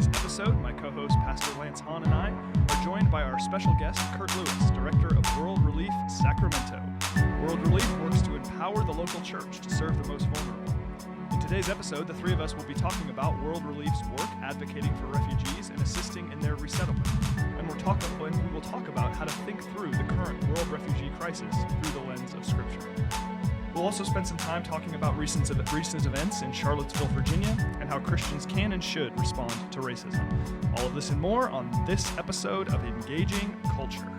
today's episode, my co-host Pastor Lance Hahn and I are joined by our special guest, Kirt Lewis, Director of World Relief, Sacramento. World Relief works to empower the local church to serve the most vulnerable. In today's episode, the three of us will be talking about World Relief's work advocating for refugees and assisting in their resettlement. And we will talk about how to think through the current world refugee crisis through the lens of Scripture. We'll also spend some time talking about recent events in Charlottesville, Virginia, and how Christians can and should respond to racism. All of this and more on this episode of Engaging Culture.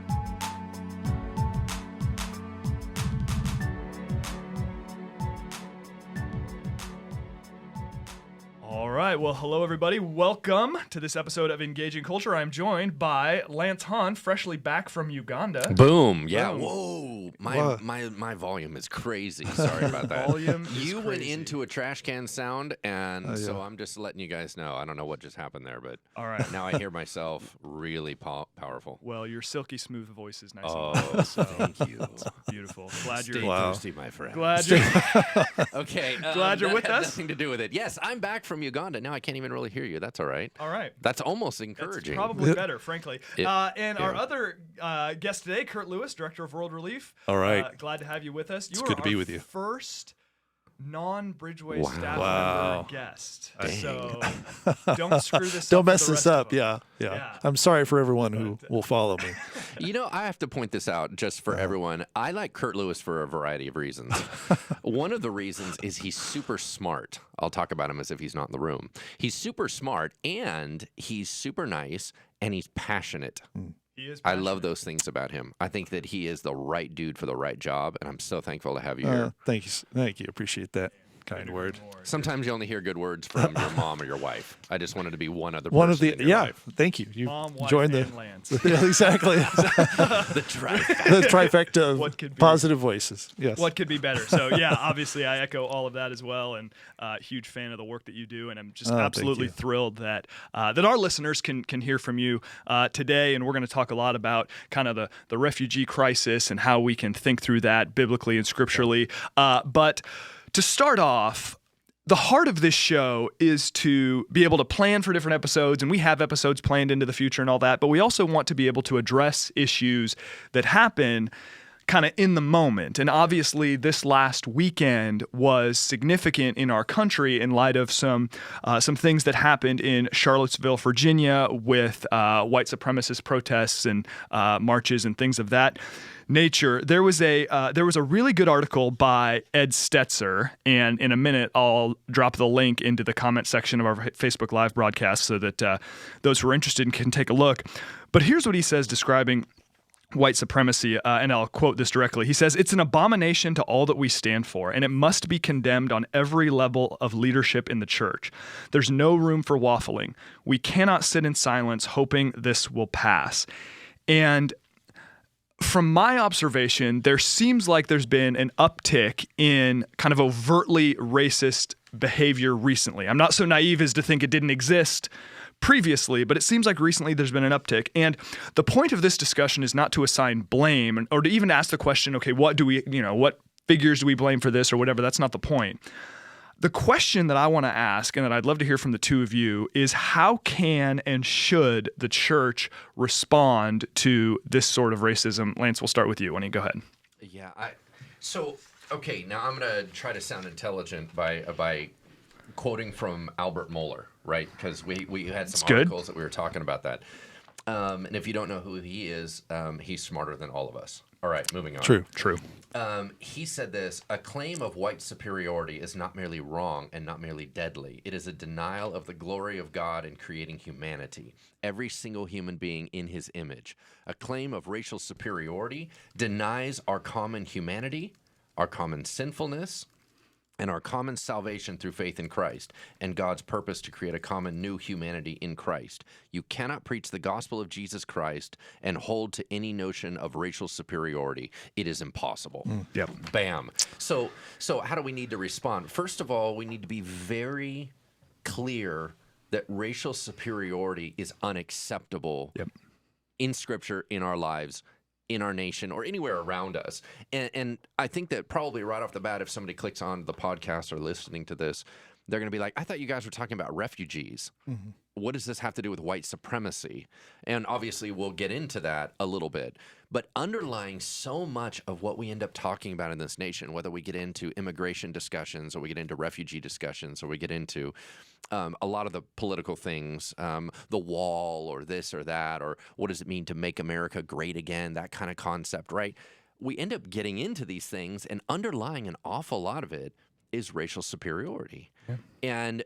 All right, well, hello everybody. Welcome to this episode of Engaging Culture. I'm joined by Lance Hahn, freshly back from Uganda. Boom! Yeah. Boom. Whoa! My volume is crazy. Sorry about that. You went into a trash can sound, and so I'm just letting you guys know. I don't know what just happened there, but all right. Now I hear myself really powerful. Well, your silky smooth voice is nice. Oh, and loud, so thank you. It's beautiful. Glad Stay you're thirsty, my friend. Glad you're Okay. Glad you're that with had us. Nothing to do with it. Yes, I'm back from Uganda. Now I can't even really hear you. That's all right. all right. That's almost encouraging. That's probably better, frankly. Our yeah. other guest today, Kirt Lewis, Director of World Relief. All right. Glad to have you with us. It's good to be with you. First non-Bridgeway staff Wow. member guest. Dang. So don't screw this up. Don't for mess the this rest of up. them. Yeah. I'm sorry for everyone who will follow me. You know, I have to point this out just for everyone. I like Kirt Lewis for a variety of reasons. One of the reasons is he's super smart. I'll talk about him as if he's not in the room. He's super smart, and he's super nice, and he's passionate. He is I passionate. love those things about him. I think that he is the right dude for the right job, and I'm so thankful to have you here. Thank you. Appreciate that kind Couldn't word. agree more. Sometimes you only hear good words from your mom or your wife. I just wanted to be one other One person of the in your life. Thank you. You Mom, wife, joined and the Lance. yeah, exactly The trifecta. the trifecta What of could be- positive voices. Yes. What could be better? So yeah, obviously I echo all of that as well, and huge fan of the work that you do, and I'm just Thank absolutely you. thrilled that that our listeners can hear from you today, and we're going to talk a lot about kind of the refugee crisis and how we can think through that biblically and scripturally. But to start off, the heart of this show is to be able to plan for different episodes, and we have episodes planned into the future and all that, but we also want to be able to address issues that happen kind of in the moment. And obviously this last weekend was significant in our country in light of some things that happened in Charlottesville, Virginia with white supremacist protests and marches and things of that nature. There was a really good article by Ed Stetzer, and in a minute I'll drop the link into the comment section of our Facebook Live broadcast so that those who are interested can take a look. But here's what he says describing white supremacy, and I'll quote this directly. He says, "It's an abomination to all that we stand for, and it must be condemned on every level of leadership in the church. There's no room for waffling. We cannot sit in silence hoping this will pass." And from my observation, there seems like there's been an uptick in kind of overtly racist behavior recently. I'm not so naive as to think it didn't exist previously, but it seems like recently there's been an uptick. And the point of this discussion is not to assign blame or to even ask the question, okay, what figures do we blame for this or whatever? That's not the point. The question that I want to ask, and that I'd love to hear from the two of you, is how can and should the church respond to this sort of racism? Lance, we'll start with you. Why don't you go ahead? Yeah. Okay, now I'm going to try to sound intelligent by quoting from Albert Mohler, right? Because we had some articles that we were talking about that. And if you don't know who he is, he's smarter than all of us. All right, moving on. True. He said this: a claim of white superiority is not merely wrong and not merely deadly. It is a denial of the glory of God in creating humanity, every single human being in his image. A claim of racial superiority denies our common humanity, our common sinfulness, and our common salvation through faith in Christ, and God's purpose to create a common new humanity in Christ. You cannot preach the gospel of Jesus Christ and hold to any notion of racial superiority. It is impossible. Yep. Bam. So how do we need to respond? First of all, we need to be very clear that racial superiority is unacceptable in Scripture, in our lives, in our nation, or anywhere around us. And I think that probably right off the bat, if somebody clicks on the podcast or listening to this, they're going to be like, I thought you guys were talking about refugees. what does this have to do with white supremacy? And obviously, we'll get into that a little bit. But underlying so much of what we end up talking about in this nation, whether we get into immigration discussions or we get into refugee discussions or we get into a lot of the political things, the wall or this or that, or what does it mean to make America great again, that kind of concept, right? We end up getting into these things, and underlying an awful lot of it is racial superiority. Yeah. And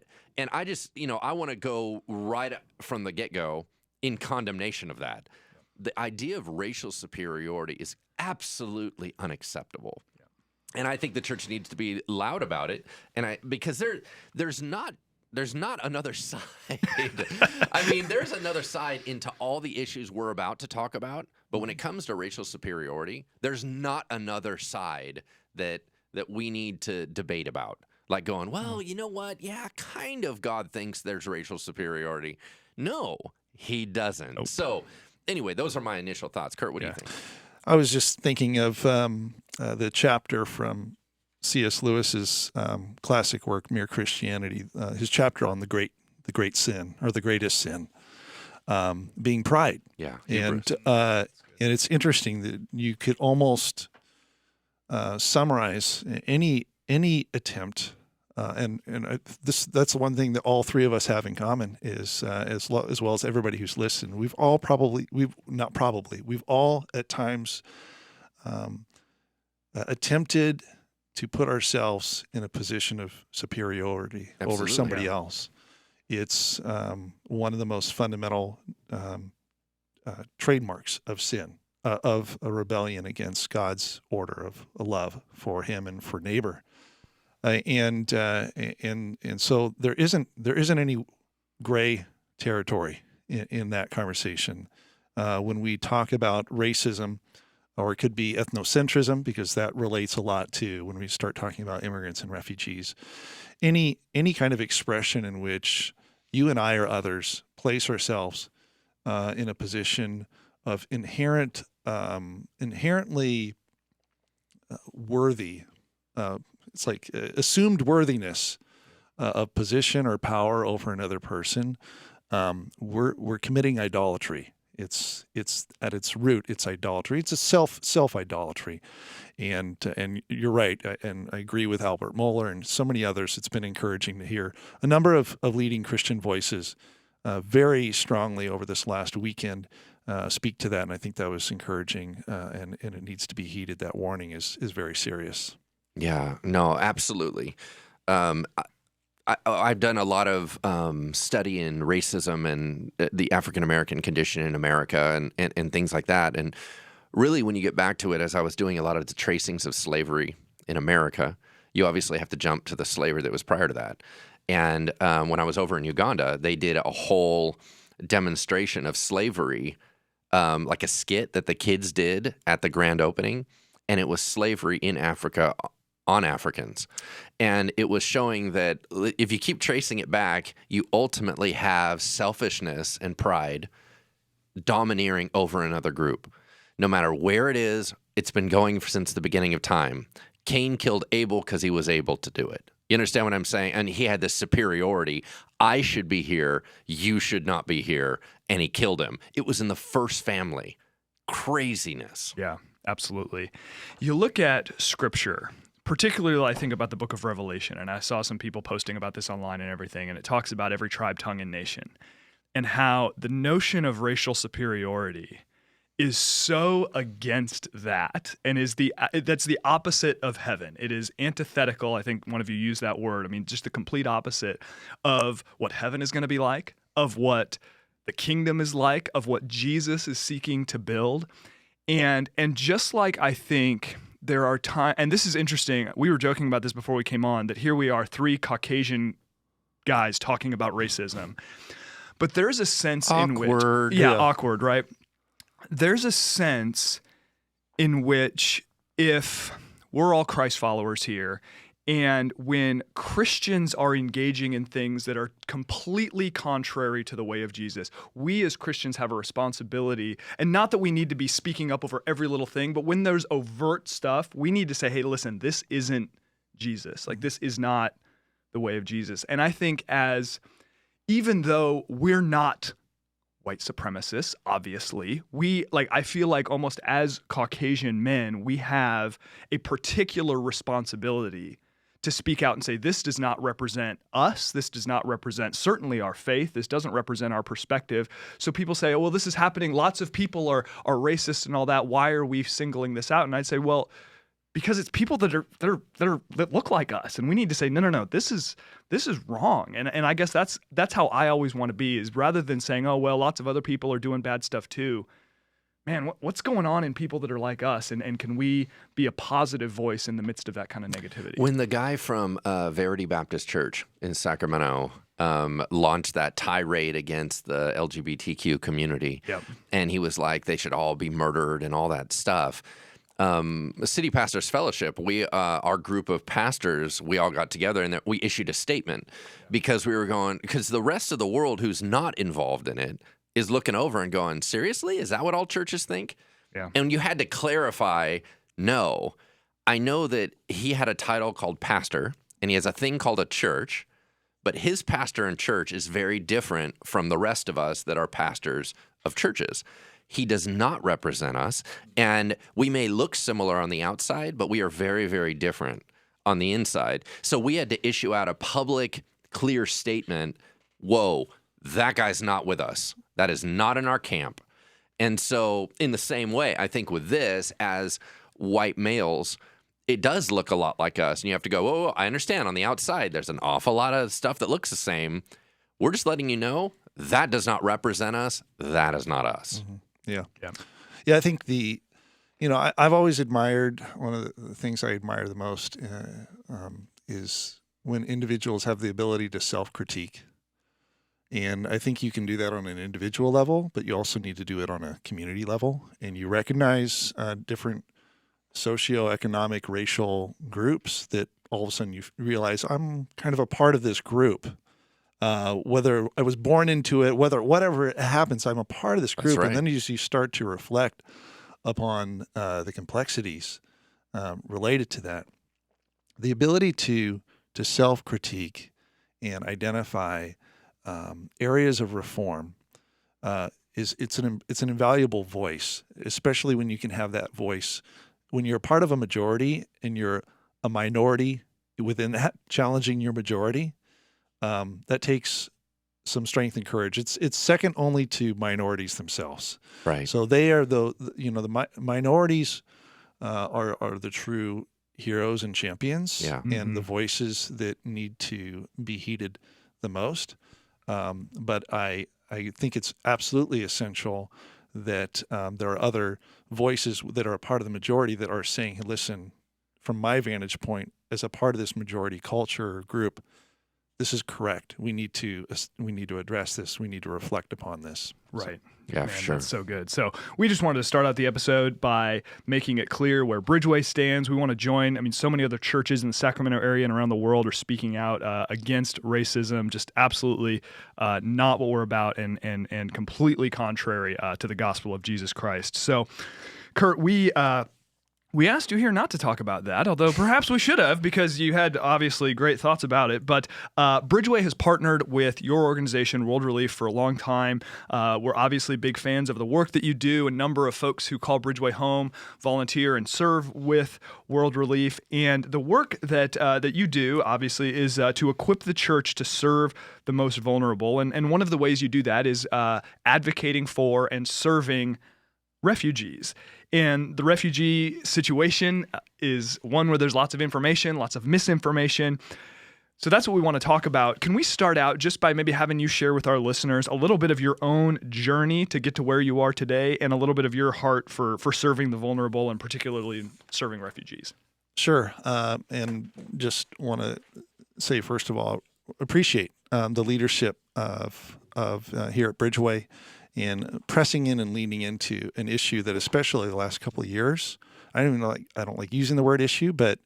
I just, I want to go right from the get-go in condemnation of that. The idea of racial superiority is absolutely unacceptable. Yeah. And I think the church needs to be loud about it. And because there's not another side. I mean, there's another side into all the issues we're about to talk about. But when it comes to racial superiority, there's not another side that we need to debate about. Like going, well, you know what? Yeah, kind of God thinks there's racial superiority. No, he doesn't. Nope. So anyway, those are my initial thoughts. Kirt, what do you think? I was just thinking of the chapter from C.S. Lewis's classic work, Mere Christianity, his chapter on the great sin, or the greatest sin, being pride. Yeah. And it's interesting that you could almost summarize any attempt, that's the one thing that all three of us have in common is as well as everybody who's listened. We've all at times attempted to put ourselves in a position of superiority over somebody else. It's one of the most fundamental trademarks of sin, of a rebellion against God's order of love for him and for neighbor. And so there isn't any gray territory in that conversation. When we talk about racism, or it could be ethnocentrism, because that relates a lot to when we start talking about immigrants and refugees. Any kind of expression in which you and I or others place ourselves in a position of inherently worthy, it's like assumed worthiness of position or power over another person, we're committing idolatry. It's at its root, it's idolatry. It's a self idolatry, and you're right. And I agree with Albert Mohler and so many others. It's been encouraging to hear a number of leading Christian voices very strongly over this last weekend speak to that, and I think that was encouraging. And it needs to be heeded. That warning is very serious. Yeah. No. Absolutely. I've done a lot of study in racism and the African-American condition in America and things like that. And really, when you get back to it, as I was doing a lot of the tracings of slavery in America, you obviously have to jump to the slavery that was prior to that. And when I was over in Uganda, they did a whole demonstration of slavery, like a skit that the kids did at the grand opening. And it was slavery in Africa on Africans. And it was showing that if you keep tracing it back, you ultimately have selfishness and pride domineering over another group. No matter where it is, it's been going since the beginning of time. Cain killed Abel because he was able to do it. You understand what I'm saying? And he had this superiority. I should be here. You should not be here. And he killed him. It was in the first family. Craziness. Yeah, absolutely. You look at Scripture, particularly I think about the book of Revelation, and I saw some people posting about this online and everything, and it talks about every tribe, tongue, and nation, and how the notion of racial superiority is so against that, and that's the opposite of heaven. It is antithetical. I think one of you used that word. I mean, just the complete opposite of what heaven is going to be like, of what the kingdom is like, of what Jesus is seeking to build. And just like I think there are times, and this is interesting, we were joking about this before we came on, that here we are, three Caucasian guys talking about racism. But there's a sense in which... awkward, right? There's a sense in which if we're all Christ followers here, and when Christians are engaging in things that are completely contrary to the way of Jesus, we as Christians have a responsibility, and not that we need to be speaking up over every little thing, but when there's overt stuff, we need to say, hey, listen, this isn't Jesus. Like, this is not the way of Jesus. And I think as even though we're not white supremacists, obviously, I feel like almost as Caucasian men, we have a particular responsibility to speak out and say, this does not represent us. This does not represent certainly our faith. This doesn't represent our perspective. So people say, oh, well, this is happening. Lots of people are racist and all that. Why are we singling this out? And I'd say, well, because it's people that look like us, and we need to say, no, this is wrong. And I guess that's how I always want to be, is rather than saying, oh well, lots of other people are doing bad stuff too. Man, what's going on in people that are like us, and can we be a positive voice in the midst of that kind of negativity? When the guy from Verity Baptist Church in Sacramento launched that tirade against the LGBTQ community, Yep. and he was like, they should all be murdered and all that stuff. City Pastors Fellowship, our group of pastors, we all got together and we issued a statement because because the rest of the world who's not involved in it is looking over and going, seriously? Is that what all churches think? Yeah. And you had to clarify, no. I know that he had a title called pastor and he has a thing called a church, but his pastor and church is very different from the rest of us that are pastors of churches. He does not represent us, and we may look similar on the outside, but we are very, very different on the inside. So we had to issue out a public, clear statement, whoa, that guy's not with us. That is not in our camp. And so in the same way, I think with this, as white males, it does look a lot like us, and you have to go, oh, I understand on the outside, there's an awful lot of stuff that looks the same. We're just letting you know that does not represent us. That is not us. Mm-hmm. Yeah. Yeah. Yeah. I think I've always admired, one of the things I admire the most is when individuals have the ability to self-critique. And I think you can do that on an individual level, but you also need to do it on a community level. And you recognize different socioeconomic, racial groups that all of a sudden you realize I'm kind of a part of this group. Whether I was born into it, whatever happens, I'm a part of this group. Right. And then you start to reflect upon the complexities related to that. The ability to self-critique and identify areas of reform it's an invaluable voice, especially when you can have that voice when you're part of a majority and you're a minority within that, challenging your majority. That takes some strength and courage. It's second only to minorities themselves. Right. So they are the minorities are the true heroes and champions, Yeah. and the voices that need to be heeded the most. But I think it's absolutely essential that there are other voices that are a part of the majority that are saying, listen, from my vantage point as a part of this majority culture or group, this is correct. We need to address this. We need to reflect upon this. Right. Yeah, Man, for sure. That's so good. So we just wanted to start out the episode by making it clear where Bridgeway stands. We want to join. I mean, so many other churches in the Sacramento area and around the world are speaking out against racism. Just absolutely not what we're about, and completely contrary to the gospel of Jesus Christ. So, Kirt, we asked you here not to talk about that, although perhaps we should have, because you had obviously great thoughts about it. But Bridgeway has partnered with your organization, World Relief, for a long time. We're obviously big fans of the work that you do. A number of folks who call Bridgeway home volunteer and serve with World Relief. And the work that you do, obviously, is to equip the church to serve the most vulnerable. And one of the ways you do that is advocating for and serving refugees. And the refugee situation is one where there's lots of information, lots of misinformation. So that's what we want to talk about. Can we start out just by maybe having you share with our listeners a little bit of your own journey to get to where you are today, and a little bit of your heart for serving the vulnerable, and particularly serving refugees? Sure. And just want to say, first of all, appreciate the leadership of here at Bridgeway, and pressing in and leaning into an issue that, especially the last couple of years, I don't like using the word issue, but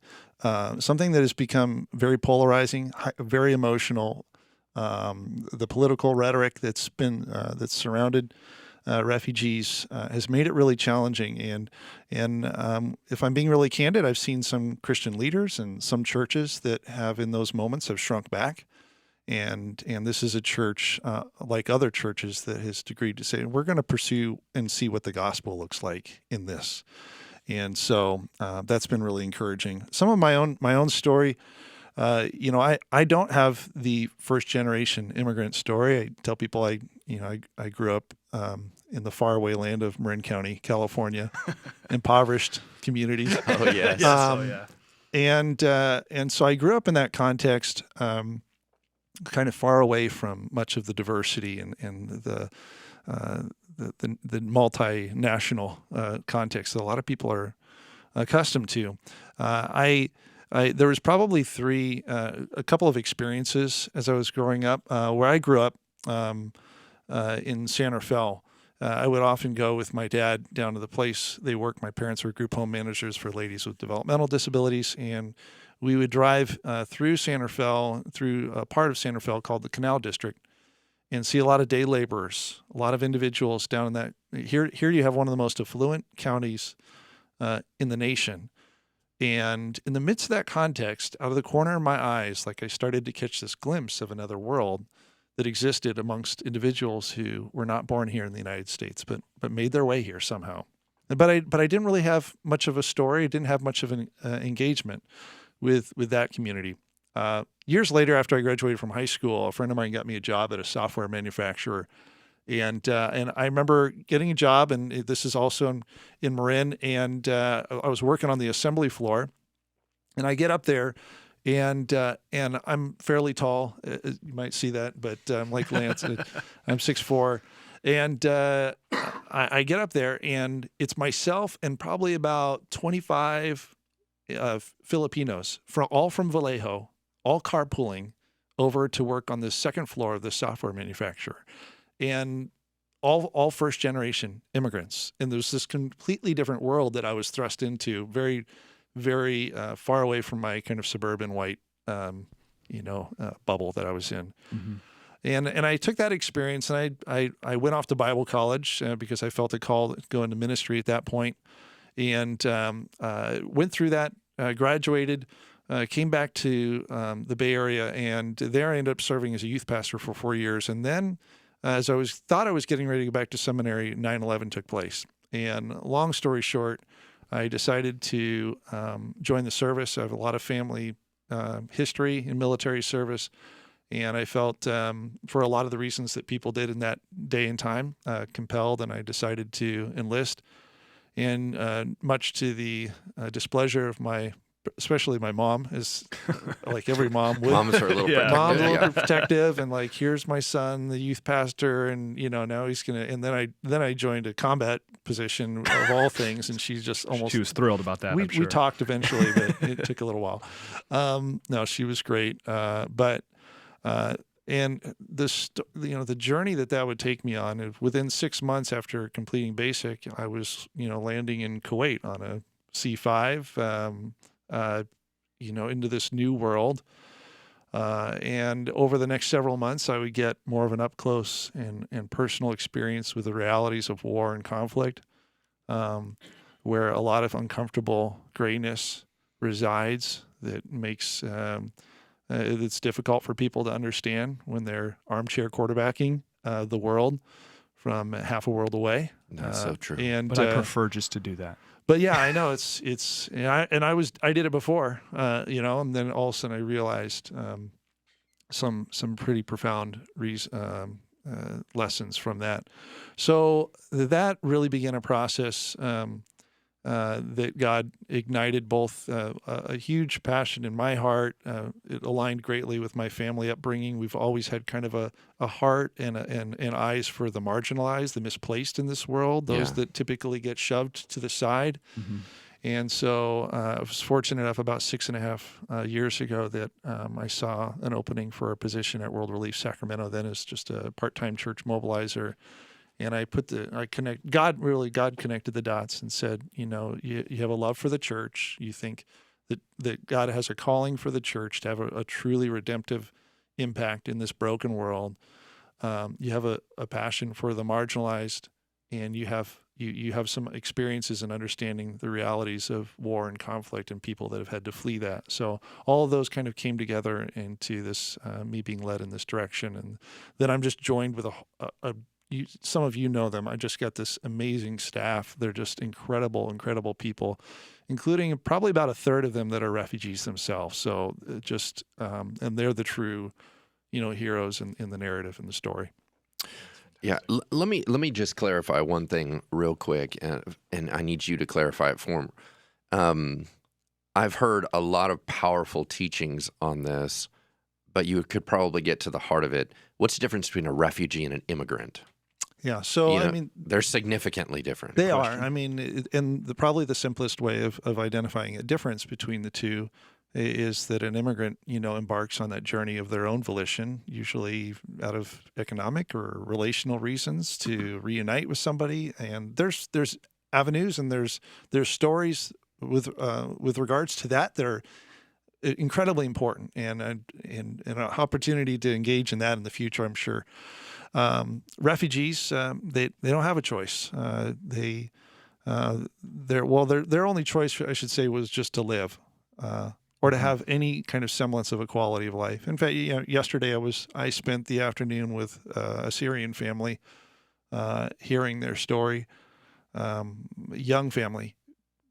something that has become very polarizing, very emotional. The political rhetoric that's surrounded refugees has made it really challenging. And if I'm being really candid, I've seen some Christian leaders and some churches that have, in those moments, have shrunk back And this is a church like other churches that has agreed to say, we're going to pursue and see what the gospel looks like in this. And so that's been really encouraging. Some of my own story, I don't have the first generation immigrant story. I tell people I grew up in the faraway land of Marin County, California, impoverished communities. Oh yes. And so I grew up in that context, kind of far away from much of the diversity and the multinational context that a lot of people are accustomed to. There was probably a couple of experiences as I was growing up. Where I grew up in San Rafael, I would often go with my dad down to the place they worked. My parents were group home managers for ladies with developmental disabilities, and we would drive through San Rafael, through a part of San Rafael called the Canal District, and see a lot of day laborers, a lot of individuals down in that. Here you have one of the most affluent counties in the nation. And in the midst of that context, out of the corner of my eyes, like I started to catch this glimpse of another world that existed amongst individuals who were not born here in the United States, but made their way here somehow. But I didn't really have much of a story. I didn't have much of an engagement with that community. Years later, after I graduated from high school, a friend of mine got me a job at a software manufacturer. And I remember getting a job, and this is also in Marin, and I was working on the assembly floor, and I get up there, and I'm fairly tall. You might see that, but I'm like Lance. I'm 6'4", and I get up there, and it's myself and probably about 25 Filipinos, all from Vallejo, all carpooling over to work on the second floor of the software manufacturer. And all first generation immigrants. And there's this completely different world that I was thrust into, very, very far away from my kind of suburban white, bubble that I was in. Mm-hmm. And I took that experience, and I went off to Bible college because I felt a call to go into ministry at that point, and went through that, graduated, came back to the Bay Area, and there I ended up serving as a youth pastor for 4 years. And then as I thought I was getting ready to go back to seminary, 9/11 took place. And long story short, I decided to join the service. I have a lot of family history in military service, and I felt, for a lot of the reasons that people did in that day and time, compelled, and I decided to enlist. And much to the displeasure of especially my mom, is like every mom would. Moms are a little protective. Mom's a little protective, and like, here's my son, the youth pastor, and now he's gonna. And then I joined a combat position of all things, and she's just almost. She was thrilled about that. We I'm sure. talked eventually, but it took a little while. No, she was great, but and the journey that would take me on. Within 6 months after completing basic, I was landing in Kuwait on a C5. Into this new world. And over the next several months, I would get more of an up close and personal experience with the realities of war and conflict, where a lot of uncomfortable grayness resides that makes it's difficult for people to understand when they're armchair quarterbacking the world from half a world away. That's so true. But I prefer just to do that. But yeah, I know I did it before, and then all of a sudden I realized some pretty profound lessons from that. So that really began a process that God ignited both a huge passion in my heart. It aligned greatly with my family upbringing. We've always had kind of a heart and eyes for the marginalized, the misplaced in this world, those that typically get shoved to the side. Mm-hmm. And so I was fortunate enough about 6.5 years ago that I saw an opening for a position at World Relief Sacramento, then as just a part-time church mobilizer. And God connected the dots and said, you have a love for the church. You think that God has a calling for the church to have a truly redemptive impact in this broken world. You have a passion for the marginalized, and you have you have some experiences in understanding the realities of war and conflict and people that have had to flee that. So all of those kind of came together into this, me being led in this direction. And then I'm just joined with some of you know them. I just got this amazing staff. They're just incredible, incredible people, including probably about a third of them that are refugees themselves. So and they're the true, heroes in the narrative and the story. Yeah, let me just clarify one thing real quick, and I need you to clarify it for me. I've heard a lot of powerful teachings on this, but you could probably get to the heart of it. What's the difference between a refugee and an immigrant? Yeah, so they're significantly different. They are. And probably the simplest way of identifying a difference between the two is that an immigrant, embarks on that journey of their own volition, usually out of economic or relational reasons to reunite with somebody. And there's avenues and there's stories with regards to that. They're incredibly important and an opportunity to engage in that in the future, I'm sure. Refugees, they don't have a choice. Their only choice, I should say, was just to live. Or to have any kind of semblance of a quality of life. In fact, yesterday I spent the afternoon with a Syrian family, hearing their story. Young family,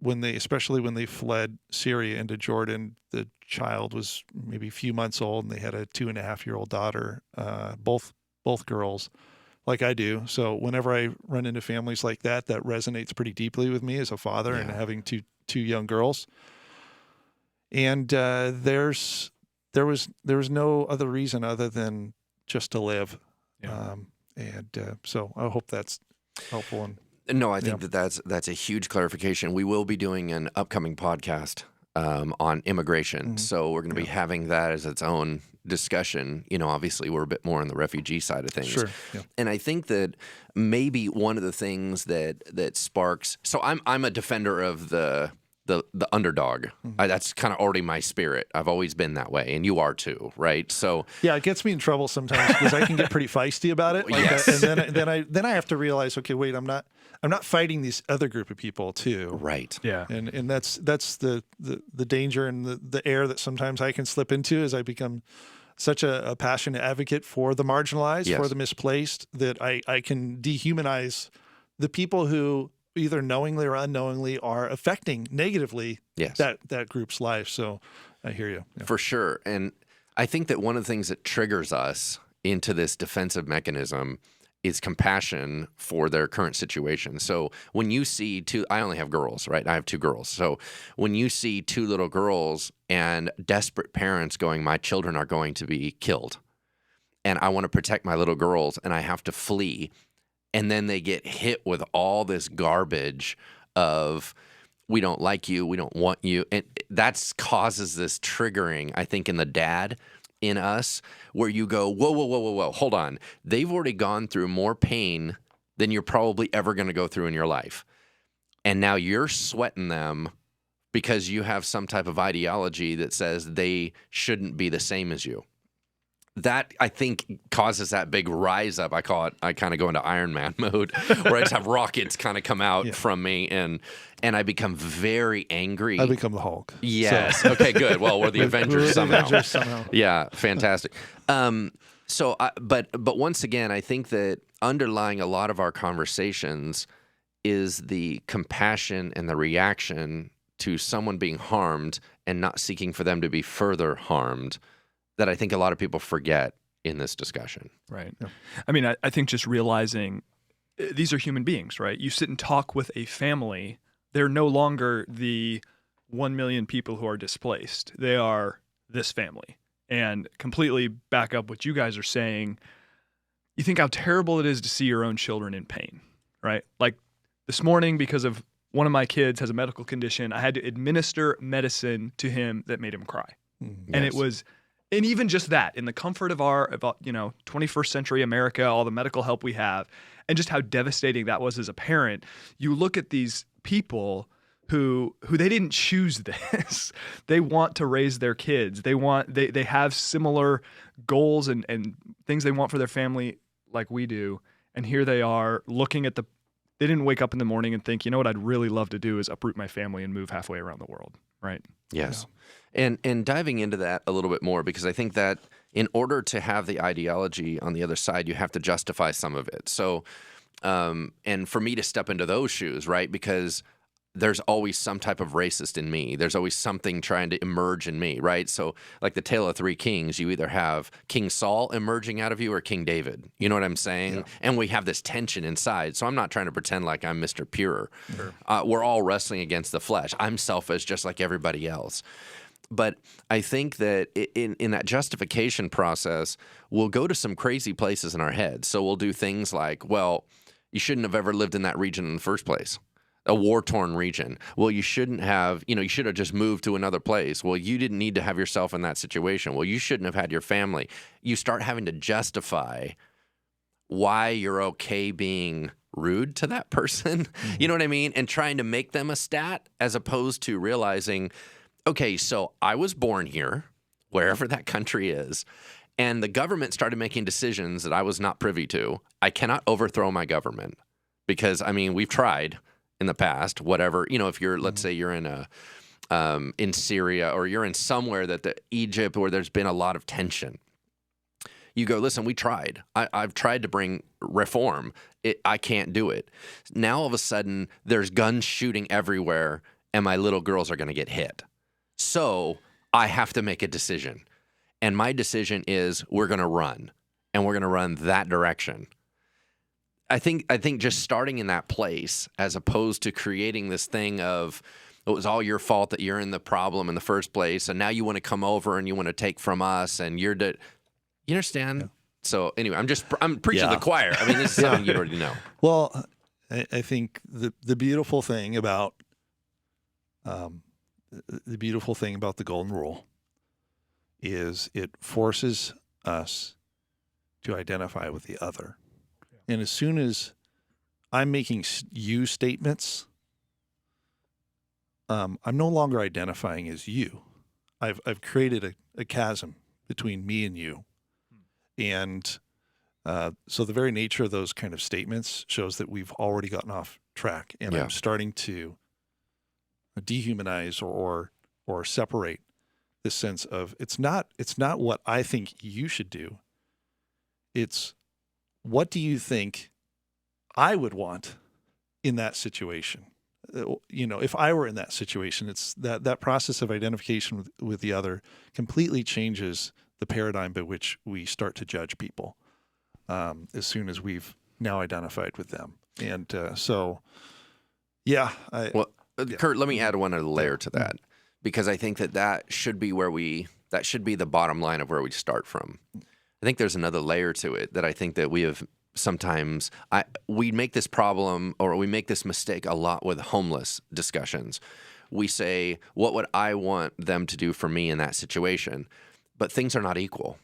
especially when they fled Syria into Jordan, the child was maybe a few months old, and they had a 2.5-year-old daughter, both girls, like I do. So whenever I run into families like that resonates pretty deeply with me as a father, and having two young girls. And there was no other reason other than just to live. Yeah. So I hope that's helpful. No, I think that's a huge clarification. We will be doing an upcoming podcast on immigration. Mm-hmm. So we're going to be having that as its own discussion. Obviously we're a bit more on the refugee side of things. Sure. Yeah. And I think that maybe one of the things that sparks. So I'm a defender of the underdog. Mm-hmm. That's kind of already my spirit. I've always been that way, and you are too, right? So yeah, it gets me in trouble sometimes because I can get pretty feisty about it. Yes. And then I have to realize, okay, wait, I'm not fighting these other group of people too. Right. Yeah. And that's the danger and the error that sometimes I can slip into as I become such a passionate advocate for the marginalized, for the misplaced, that I can dehumanize the people who either knowingly or unknowingly are affecting negatively that group's life. So I hear you. Yeah. For sure. And I think that one of the things that triggers us into this defensive mechanism is compassion for their current situation. So when you see I only have girls, right? I have 2 girls. So when you see 2 little girls and desperate parents going, my children are going to be killed, and I want to protect my little girls, and I have to flee, and then they get hit with all this garbage of, we don't like you, we don't want you. And that causes this triggering, I think, in the dad in us, where you go, whoa, hold on. They've already gone through more pain than you're probably ever going to go through in your life. And now you're sweating them because you have some type of ideology that says they shouldn't be the same as you. That, I think, causes that big rise up. I kind of go into Iron Man mode, where I just have rockets kind of come out from me, and I become very angry. I become the Hulk. Yes. So. Okay, good. Well, we're the Avengers somehow. Yeah, fantastic. But once again, I think that underlying a lot of our conversations is the compassion and the reaction to someone being harmed and not seeking for them to be further harmed, that I think a lot of people forget in this discussion. Right. Yeah. I mean, I think just realizing these are human beings, right? You sit and talk with a family. They're no longer the 1 million people who are displaced. They are this family. And completely back up what you guys are saying, you think how terrible it is to see your own children in pain, right? Like this morning, because of one of my kids has a medical condition, I had to administer medicine to him that made him cry. Mm-hmm. And it was... And even just that, in the comfort of our 21st century America, all the medical help we have, and just how devastating that was as a parent, you look at these people who they didn't choose this. They want to raise their kids. They have similar goals and things they want for their family like we do. And here they are looking at the They didn't wake up in the morning and think, you know what I'd really love to do is uproot my family and move halfway around the world, right? Yes. And diving into that a little bit more, because I think that in order to have the ideology on the other side, you have to justify some of it. So, and for me to step into those shoes, right? Because there's always some type of racist in me. There's always something trying to emerge in me, right? So like the Tale of Three Kings, you either have King Saul emerging out of you or King David. You know what I'm saying? Yeah. And we have this tension inside. So I'm not trying to pretend like I'm Mr. Pure. Sure. We're all wrestling against the flesh. I'm selfish just like everybody else. But I think that in that justification process, we'll go to some crazy places in our heads. So we'll do things like, well, you shouldn't have ever lived in that region in the first place. A war-torn region. Well, you shouldn't have, you should have just moved to another place. Well, you didn't need to have yourself in that situation. Well, you shouldn't have had your family. You start having to justify why you're okay being rude to that person. You know what I mean? And trying to make them a stat as opposed to realizing, okay, so I was born here, wherever that country is, and the government started making decisions that I was not privy to. I cannot overthrow my government because, we've tried in the past, whatever, if you're, let's say you're in Syria or you're in somewhere Egypt where there's been a lot of tension. You go, listen, we tried. I've tried to bring reform. I can't do it. Now all of a sudden there's guns shooting everywhere and my little girls are going to get hit. So I have to make a decision. And my decision is we're going to run and we're going to run that direction. I think just starting in that place as opposed to creating this thing of it was all your fault that you're in the problem in the first place, and now you want to come over and you want to take from us, and you understand? Yeah. So anyway, I'm preaching to the choir. This is something you already know. Well, I think the beautiful thing about the golden rule is it forces us to identify with the other. And as soon as I'm making you statements, I'm no longer identifying as you. I've created a chasm between me and you. And so the very nature of those kind of statements shows that we've already gotten off track. And I'm starting to dehumanize or separate this sense of it's not what I think you should do. It's what do you think I would want in that situation? If I were in that situation, it's that process of identification with the other completely changes the paradigm by which we start to judge people as soon as we've now identified with them. And Kirt, let me add one other layer to that, because I think that should be that should be the bottom line of where we start from. I think there's another layer to it that I think that we have sometimes we make this problem or we make this mistake a lot with homeless discussions. We say, what would I want them to do for me in that situation? But things are not equal.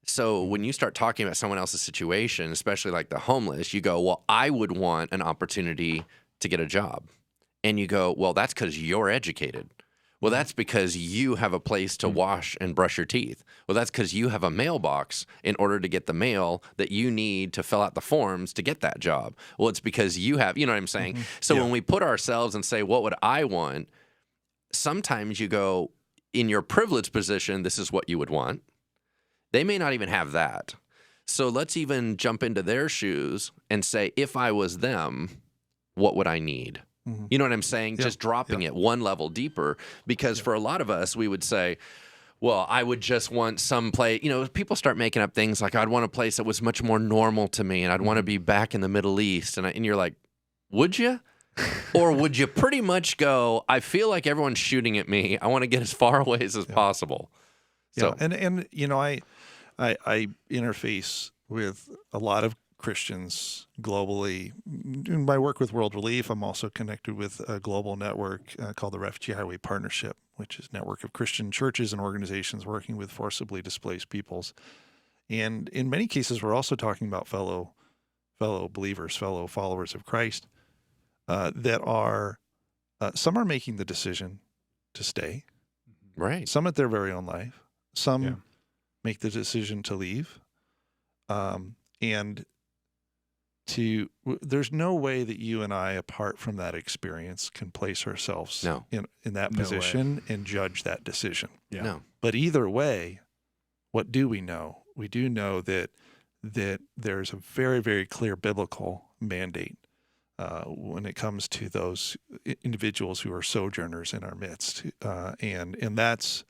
So when you start talking about someone else's situation, especially like the homeless, you go, well, I would want an opportunity to get a job. And you go, well, that's because you're educated. Well, that's because you have a place to wash and brush your teeth. Well, that's because you have a mailbox in order to get the mail that you need to fill out the forms to get that job. Well, it's because you have, you know what I'm saying? So when we put ourselves and say, what would I want? Sometimes you go, in your privileged position, this is what you would want. They may not even have that. So let's even jump into their shoes and say, if I was them, what would I need? You know what I'm saying? Just dropping it one level deeper, because for a lot of us, we would say, well, I would just want some place, people start making up things like, I'd want a place that was much more normal to me, and I'd want to be back in the Middle East. And you're like, would you? Or would you pretty much go, I feel like everyone's shooting at me. I want to get as far away as possible. So, and I interface with a lot of Christians globally. In my work with World Relief, I'm also connected with a global network called the Refugee Highway Partnership, which is a network of Christian churches and organizations working with forcibly displaced peoples. And in many cases, we're also talking about fellow believers, fellow followers of Christ that are, some are making the decision to stay. Right. Some at their very own life. Some make the decision to leave. And there's no way that you and I, apart from that experience, can place ourselves No. in that No position and judge that decision. Yeah. No. But either way, what do we know? We do know that there's a very, very clear biblical mandate when it comes to those individuals who are sojourners in our midst, and that's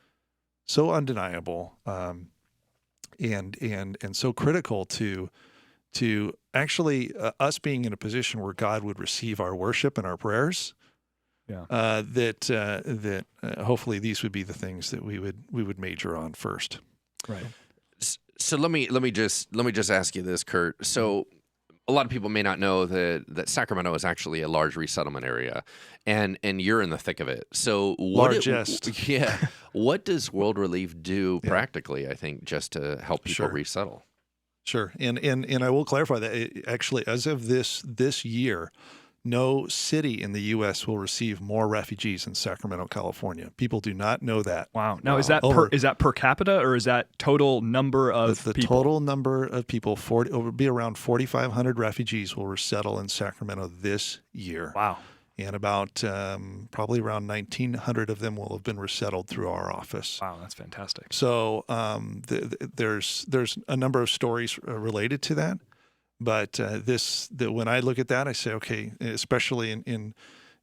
so undeniable, and so critical to actually us being in a position where God would receive our worship and our prayers. Yeah. That hopefully these would be the things that we would major on first. Right. So let me just ask you this, Kirt. So a lot of people may not know that Sacramento is actually a large resettlement area, and you're in the thick of it. So Largest. Yeah. What does World Relief do practically, I think, just to help people resettle? Sure. And I will clarify that actually, as of this year, no city in the U.S. will receive more refugees than Sacramento, California. People do not know that. Wow. Now, is that per capita, or is that total number of the people? total number of people? It will be around 4,500 refugees will resettle in Sacramento this year. Wow. And about probably around 1,900 of them will have been resettled through our office. Wow, that's fantastic. So there's a number of stories related to that. But when I look at that, I say, okay, especially in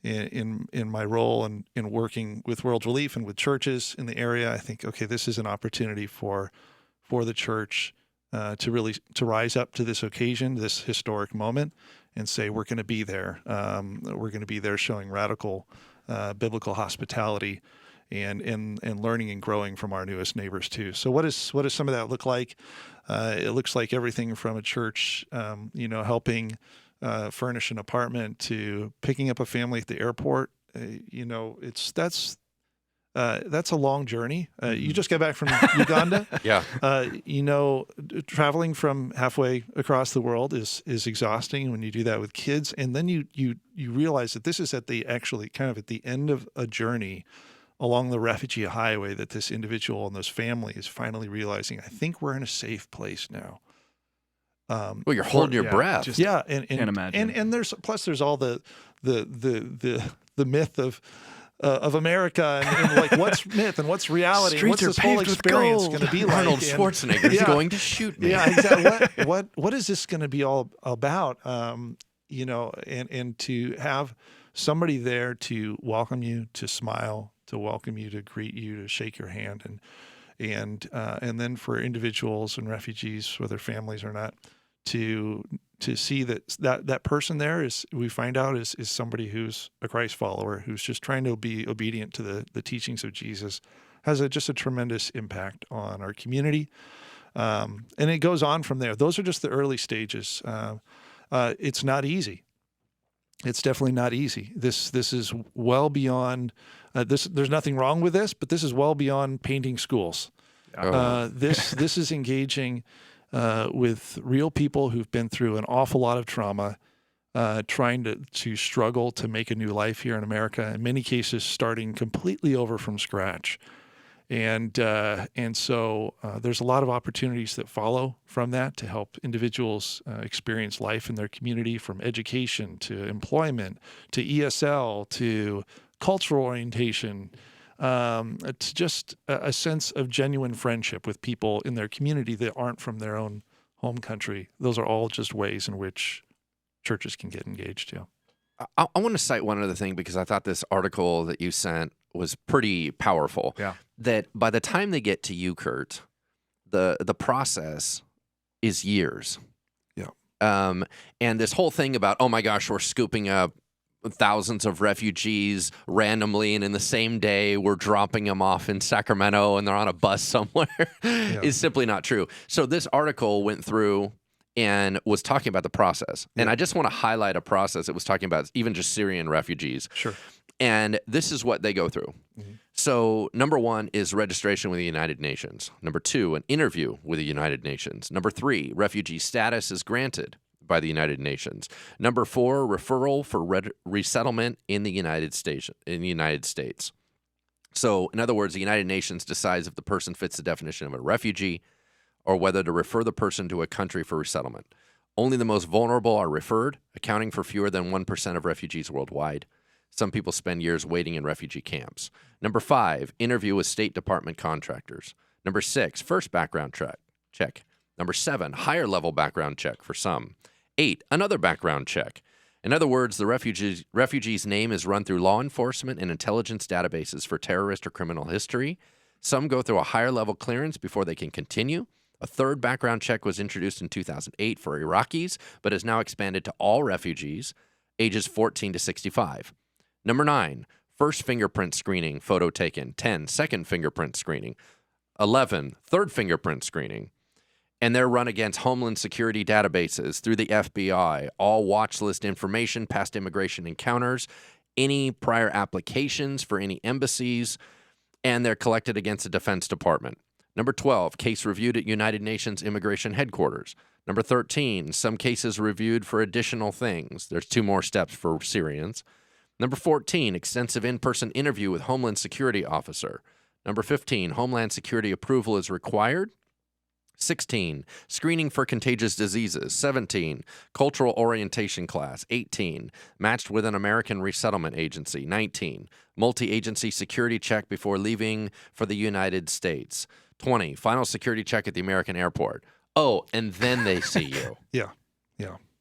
my role and in working with World Relief and with churches in the area, I think, okay, this is an opportunity for the church to rise up to this occasion, this historic moment, and say we're going to be there. We're going to be there, showing radical biblical hospitality and learning and growing from our newest neighbors too. So what does some of that look like? It looks like everything from a church, helping furnish an apartment to picking up a family at the airport. That's a long journey. You just got back from Uganda. Yeah. Traveling from halfway across the world is exhausting when you do that with kids, and then you realize that this is at the end of a journey along the refugee highway, that this individual and this family is finally realizing, I think we're in a safe place now. Well, you're holding your breath. And can't imagine. And there's all the myth of America and like what's myth and what's reality. Streets what's this are whole paved with experience gold. going to be like? Arnold Schwarzenegger is going to shoot me. Yeah, exactly. What is this going to be all about? And to have somebody there to welcome you, to smile, to welcome you, to greet you, to shake your hand, and then for individuals and refugees, whether families or not, to see that person there is somebody who's a Christ follower, who's just trying to be obedient to the teachings of Jesus, has just a tremendous impact on our community. And it goes on from there. Those are just the early stages. It's not easy. It's definitely not easy. This is well beyond this. There's nothing wrong with this, but this is well beyond painting schools. This is engaging with real people who've been through an awful lot of trauma, trying to struggle to make a new life here in America. In many cases, starting completely over from scratch. And so there's a lot of opportunities that follow from that to help individuals experience life in their community, from education to employment to ESL to cultural orientation, to just a sense of genuine friendship with people in their community that aren't from their own home country. Those are all just ways in which churches can get engaged too. I want to cite one other thing, because I thought this article that you sent was pretty powerful. Yeah. That by the time they get to you, Kirt, the process is years. Yeah. And this whole thing about, oh my gosh, we're scooping up thousands of refugees randomly, and in the same day we're dropping them off in Sacramento and they're on a bus somewhere is simply not true. So this article went through and was talking about the process. Yeah. And I just want to highlight a process. It was talking about even just Syrian refugees. Sure. And this is what they go through. Mm-hmm. So number 1 is registration with the United Nations. Number 2, an interview with the United Nations. Number 3, refugee status is granted by the United Nations. Number 4, referral for resettlement in the United States. So in other words, the United Nations decides if the person fits the definition of a refugee or whether to refer the person to a country for resettlement. Only the most vulnerable are referred, accounting for fewer than 1% of refugees worldwide. Some people spend years waiting in refugee camps. Number 5, interview with State Department contractors. Number 6, first background check. Number 7, higher level background check for some. 8, another background check. In other words, the refugee's name is run through law enforcement and intelligence databases for terrorist or criminal history. Some go through a higher level clearance before they can continue. A third background check was introduced in 2008 for Iraqis, but is now expanded to all refugees ages 14 to 65. Number 9, first fingerprint screening, photo taken. 10, second fingerprint screening. 11, third fingerprint screening. And they're run against Homeland Security databases through the FBI, all watch list information, past immigration encounters, any prior applications for any embassies, and they're collected against the Defense Department. Number 12, case reviewed at United Nations Immigration Headquarters. Number 13, some cases reviewed for additional things. There's 2 more steps for Syrians. Number 14, extensive in-person interview with Homeland Security officer. Number 15, Homeland Security approval is required. 16, screening for contagious diseases. 17, cultural orientation class. 18, matched with an American resettlement agency. 19, multi-agency security check before leaving for the United States. 20, final security check at the American airport. Oh, and then they see you. Yeah.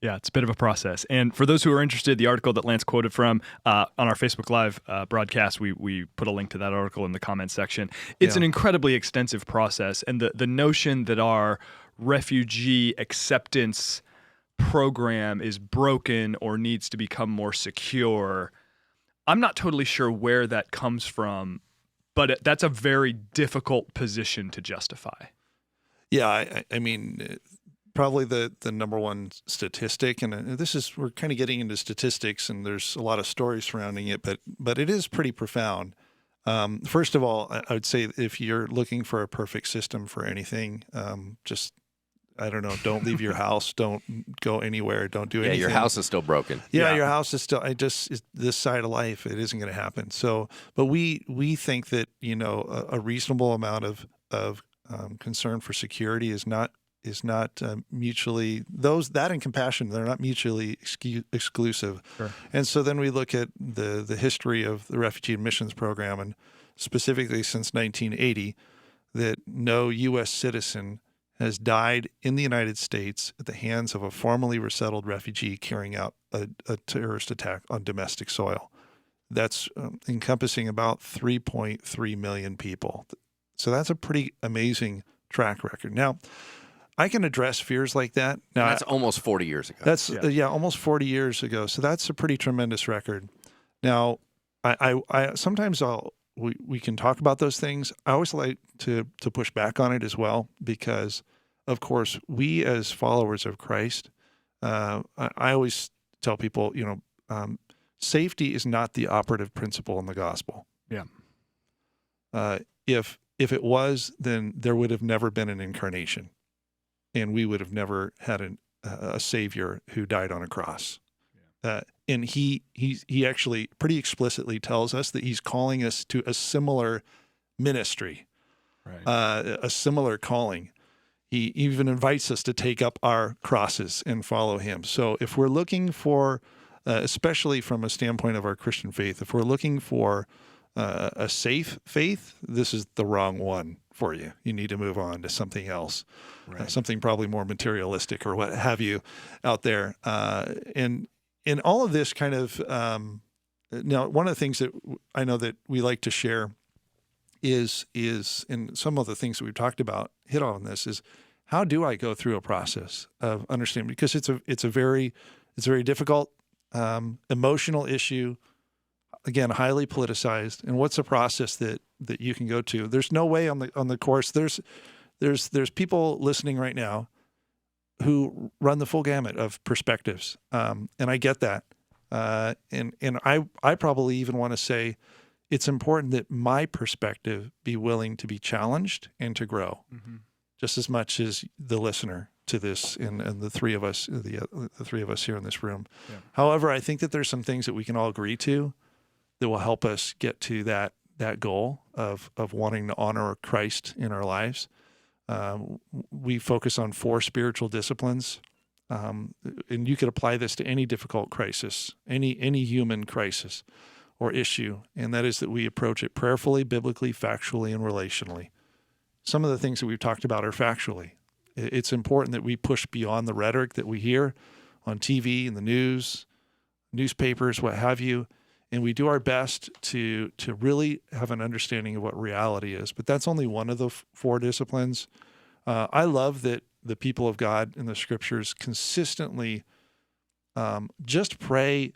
Yeah, it's a bit of a process. And for those who are interested, the article that Lance quoted from on our Facebook Live broadcast, we put a link to that article in the comments section. It's an incredibly extensive process. And the notion that our refugee acceptance program is broken or needs to become more secure, I'm not totally sure where that comes from, but that's a very difficult position to justify. Yeah, I mean, probably the number one statistic, and we're kind of getting into statistics, and there's a lot of stories surrounding it, but it is pretty profound. First of all, I would say if you're looking for a perfect system for anything, just, I don't know, don't leave your house, don't go anywhere, don't do anything. Yeah, your house is still broken. Yeah, your house is still, this side of life, it isn't going to happen. So, but we think that, a reasonable amount of concern for security is not mutually, that and compassion, they're not mutually exclusive. Sure. And so then we look at the history of the refugee admissions program, and specifically since 1980, that no U.S. citizen has died in the United States at the hands of a formerly resettled refugee carrying out a terrorist attack on domestic soil. That's encompassing about 3.3 million people. So that's a pretty amazing track record. Now, I can address fears like that. Now, that's almost 40 years ago. That's almost 40 years ago. So that's a pretty tremendous record. Now, I sometimes we can talk about those things. I always like to push back on it as well, because, of course, we as followers of Christ, I always tell people, safety is not the operative principle in the gospel. Yeah. If it was, then there would have never been an incarnation, and we would have never had a Savior who died on a cross. And he actually pretty explicitly tells us that he's calling us to a similar ministry, right. A similar calling. He even invites us to take up our crosses and follow him. So if we're looking for, especially from a standpoint of our Christian faith, if we're looking for a safe faith, this is the wrong one for you. You need to move on to something else, Right. Something probably more materialistic or what have you out there. And in all of this kind of, now, one of the things that I know that we like to share is in some of the things that we've talked about, hit on this, is how do I go through a process of understanding? Because it's a very difficult, emotional issue. Again, highly politicized. And what's a process that you can go to? There's no way on the course. There's people listening right now who run the full gamut of perspectives, and I get that. And I probably even want to say it's important that my perspective be willing to be challenged and to grow, just as much as the listener to this and the three of us, the three of us here in this room. Yeah. However, I think that there's some things that we can all agree to that will help us get to that goal of wanting to honor Christ in our lives. We focus on 4 spiritual disciplines and you could apply this to any difficult crisis, any human crisis or issue, and that is that we approach it prayerfully, biblically, factually, and relationally. Some of the things that we've talked about are factually. It's important that we push beyond the rhetoric that we hear on TV and the news, newspapers, what have you, and we do our best to really have an understanding of what reality is. But that's only one of the four disciplines. I love that the people of God in the scriptures consistently just pray.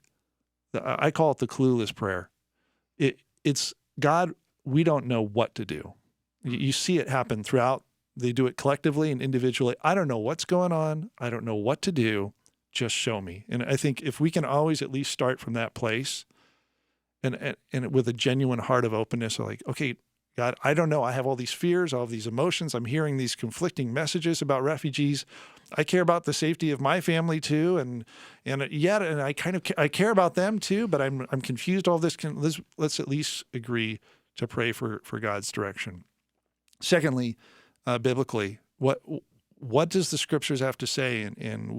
I call it the clueless prayer. It's God, we don't know what to do. You see it happen throughout. They do it collectively and individually. I don't know what's going on. I don't know what to do. Just show me. And I think if we can always at least start from that place and with a genuine heart of openness, like, okay, God, I don't know. I have all these fears, all of these emotions. I'm hearing these conflicting messages about refugees. I care about the safety of my family too, and I care about them too. But I'm confused. All this. Let's at least agree to pray for God's direction. Secondly, biblically, what does the scriptures have to say? And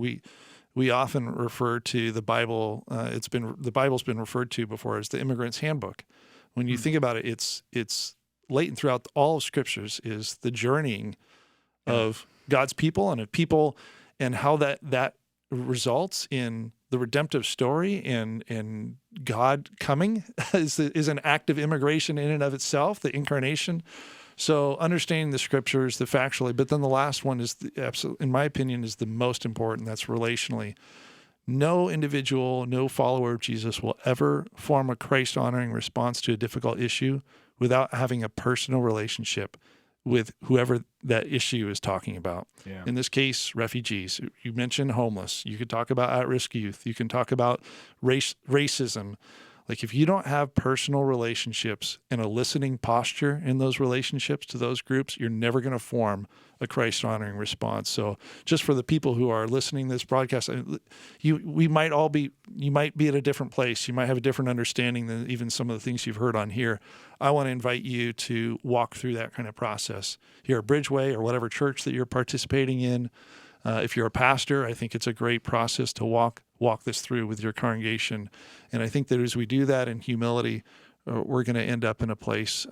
we often refer to the Bible. The Bible's been referred to before as the Immigrant's Handbook. When you think about it, it's latent throughout all of scriptures is the journeying of God's people and how that results in the redemptive story and God coming is an act of immigration in and of itself, the incarnation. So understanding the scriptures, the factually, but then the last one is in my opinion, is the most important. That's relationally. No individual, no follower of Jesus will ever form a Christ-honoring response to a difficult issue without having a personal relationship with whoever that issue is talking about. Yeah. In this case, refugees. You mentioned homeless. You could talk about at-risk youth. You can talk about racism. Like if you don't have personal relationships and a listening posture in those relationships to those groups, you're never going to form a Christ-honoring response. So just for the people who are listening to this broadcast, you might be at a different place. You might have a different understanding than even some of the things you've heard on here. I want to invite you to walk through that kind of process here at Bridgeway or whatever church that you're participating in. If you're a pastor, I think it's a great process to walk this through with your congregation. And I think that as we do that in humility, we're going to end up in a place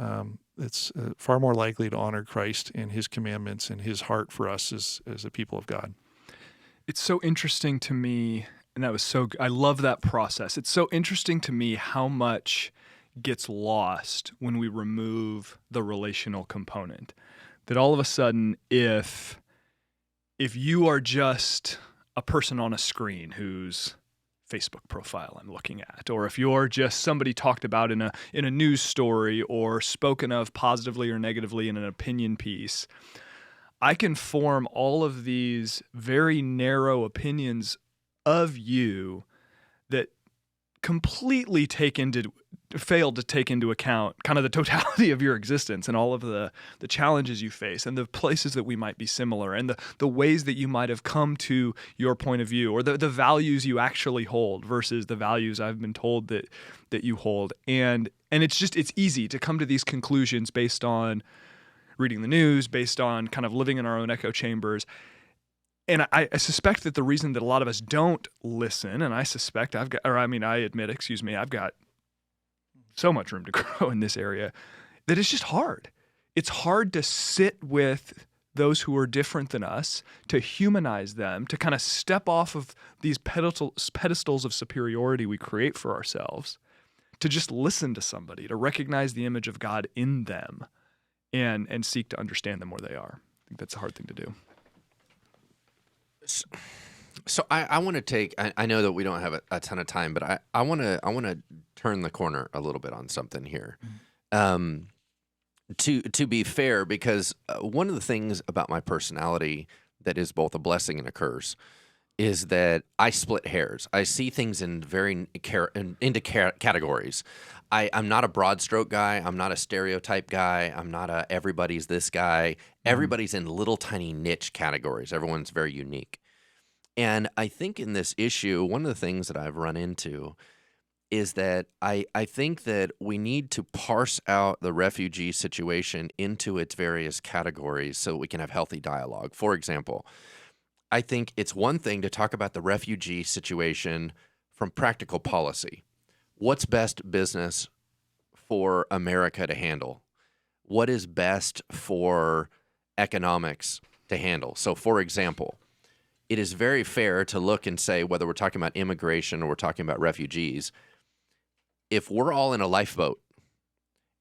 that's far more likely to honor Christ and his commandments and his heart for us as a people of God. It's so interesting to me, and I love that process. It's so interesting to me how much gets lost when we remove the relational component. That all of a sudden, if you are just a person on a screen whose Facebook profile I'm looking at, or if you're just somebody talked about in a news story or spoken of positively or negatively in an opinion piece, I can form all of these very narrow opinions of you that completely failed to take into account kind of the totality of your existence and all of the challenges you face and the places that we might be similar and the ways that you might have come to your point of view or the values you actually hold versus the values I've been told that you hold. And it's easy to come to these conclusions based on reading the news, based on kind of living in our own echo chambers. And I suspect that the reason that a lot of us don't listen, and I admit, I've got so much room to grow in this area, that it's just hard. It's hard to sit with those who are different than us, to humanize them, to kind of step off of these pedestals of superiority we create for ourselves, to just listen to somebody, to recognize the image of God in them and seek to understand them where they are. I think that's a hard thing to do. So I want to take. I know that we don't have a ton of time, but I want to turn the corner a little bit on something here. To be fair, because one of the things about my personality that is both a blessing and a curse is that I split hairs. I see things in into categories. I'm not a broad stroke guy. I'm not a stereotype guy. I'm not a everybody's this guy. Everybody's in little tiny niche categories. Everyone's very unique. And I think in this issue, one of the things that I've run into is that I think that we need to parse out the refugee situation into its various categories so we can have healthy dialogue. For example, I think it's one thing to talk about the refugee situation from practical policy. What's best business for America to handle? What is best for economics to handle? So, for example, it is very fair to look and say, whether we're talking about immigration or we're talking about refugees, if we're all in a lifeboat